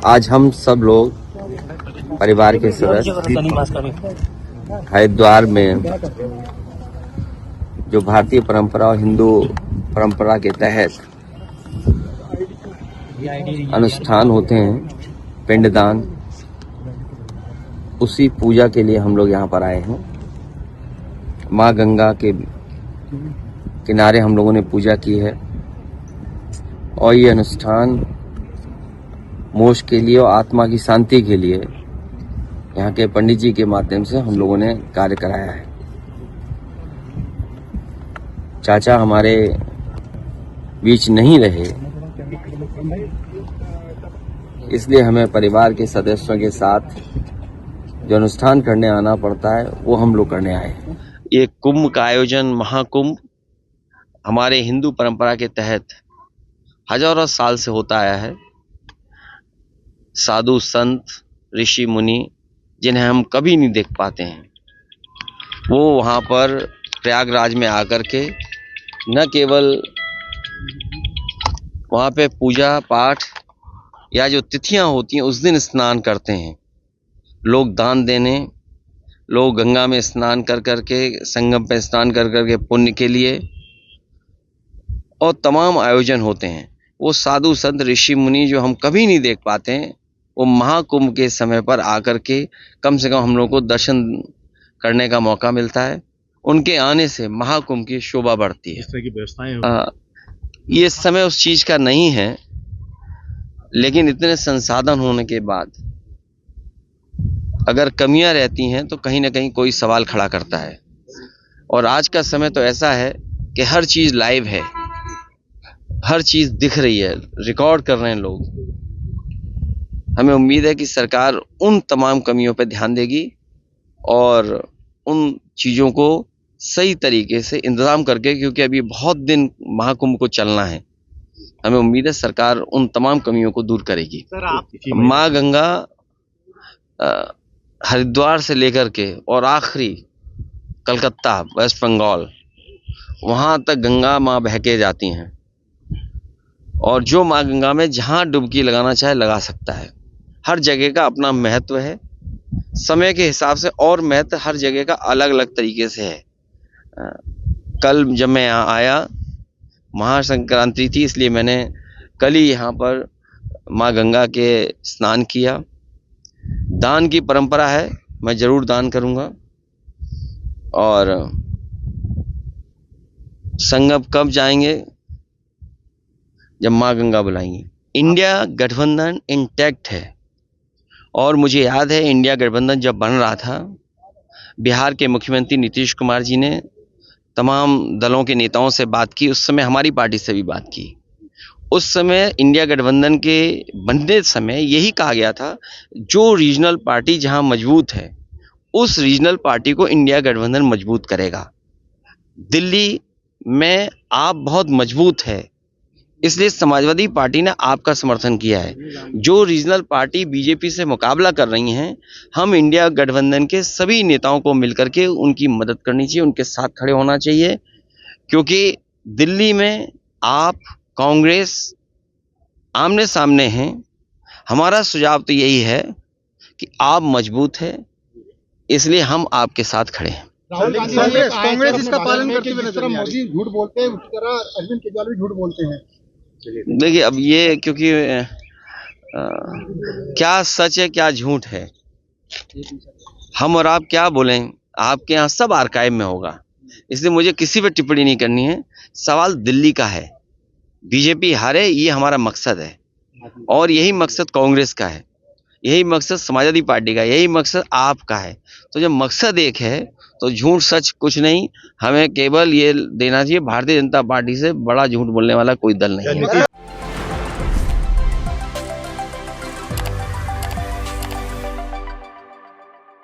आज हम सब लोग परिवार के सदस्य हरिद्वार में जो भारतीय परंपरा और हिंदू परंपरा के तहत अनुष्ठान होते हैं, पिंडदान, उसी पूजा के लिए हम लोग यहाँ पर आए हैं। माँ गंगा के किनारे हम लोगों ने पूजा की है और ये अनुष्ठान मोक्ष के लिए और आत्मा की शांति के लिए यहाँ के पंडित जी के माध्यम से हम लोगों ने कार्य कराया है। चाचा हमारे बीच नहीं रहे, इसलिए हमें परिवार के सदस्यों के साथ जो अनुष्ठान करने आना पड़ता है वो हम लोग करने आए हैं। ये कुंभ का आयोजन, महाकुंभ, हमारे हिंदू परंपरा के तहत हजारों साल से होता आया है। साधु संत, ऋषि मुनि, जिन्हें हम कभी नहीं देख पाते हैं, वो वहाँ पर प्रयागराज में आकर के न केवल वहाँ पे पूजा पाठ या जो तिथियां होती हैं उस दिन स्नान करते हैं। लोग दान देने, लोग गंगा में स्नान कर करके, संगम पे स्नान कर करके पुण्य के लिए, और तमाम आयोजन होते हैं। वो साधु संत ऋषि मुनि जो हम कभी नहीं देख पाते हैं, वो महाकुंभ के समय पर आकर के कम से कम हम लोगों को दर्शन करने का मौका मिलता है। उनके आने से महाकुंभ की शोभा बढ़ती है। इस तरह की व्यवस्थाएं ये समय उस चीज का नहीं है, लेकिन इतने संसाधन होने के बाद अगर कमियां रहती हैं तो कहीं ना कहीं कोई सवाल खड़ा करता है। और आज का समय तो ऐसा है कि हर चीज लाइव है, हर चीज दिख रही है, रिकॉर्ड कर रहे हैं लोग। हमें उम्मीद है कि सरकार उन तमाम कमियों पर ध्यान देगी और उन चीजों को सही तरीके से इंतजाम करके, क्योंकि अभी बहुत दिन महाकुंभ को चलना है, हमें उम्मीद है सरकार उन तमाम कमियों को दूर करेगी। माँ गंगा हरिद्वार से लेकर के और आखिरी कलकत्ता, वेस्ट बंगाल, वहां तक गंगा माँ बह के जाती हैं। और जो माँ गंगा में जहां डुबकी लगाना चाहे लगा सकता है। हर जगह का अपना महत्व है, समय के हिसाब से, और महत्व हर जगह का अलग अलग तरीके से है। कल जब मैं यहाँ आया, महासंक्रांति थी, इसलिए मैंने कल ही यहाँ पर माँ गंगा के स्नान किया। दान की परंपरा है, मैं जरूर दान करूंगा। और संगम कब जाएंगे? जब माँ गंगा बुलाएंगी। इंडिया गठबंधन इंटैक्ट है, और मुझे याद है इंडिया गठबंधन जब बन रहा था, बिहार के मुख्यमंत्री नीतीश कुमार जी ने तमाम दलों के नेताओं से बात की। उस समय हमारी पार्टी से भी बात की। उस समय इंडिया गठबंधन के बनते समय यही कहा गया था, जो रीजनल पार्टी जहां मजबूत है उस रीजनल पार्टी को इंडिया गठबंधन मजबूत करेगा। दिल्ली में आप बहुत मजबूत है, इसलिए समाजवादी पार्टी ने आपका समर्थन किया है। जो रीजनल पार्टी बीजेपी से मुकाबला कर रही हैं, हम इंडिया गठबंधन के सभी नेताओं को मिलकर के उनकी मदद करनी चाहिए, उनके साथ खड़े होना चाहिए। क्योंकि दिल्ली में आप कांग्रेस आमने सामने हैं। हमारा सुझाव तो यही है कि आप मजबूत हैं, इसलिए हम आपके साथ खड़े हैं। कांग्रेस इसका पालन करती हुई नजर मोदी झूठ बोलते हैं, उसी तरह अरविंद केजरीवाल भी झूठ बोलते हैं। देखिए, अब ये क्योंकि क्या सच है क्या झूठ है, हम और आप क्या बोलें, आपके यहाँ सब आर्काइव में होगा, इसलिए मुझे किसी पर टिप्पणी नहीं करनी है। सवाल दिल्ली का है, बीजेपी हारे, ये हमारा मकसद है, और यही मकसद कांग्रेस का है, यही मकसद समाजवादी पार्टी का, यही मकसद आपका है। तो जब मकसद एक है तो झूठ सच कुछ नहीं। हमें केवल ये देना चाहिए, भारतीय जनता पार्टी से बड़ा झूठ बोलने वाला कोई दल नहीं है।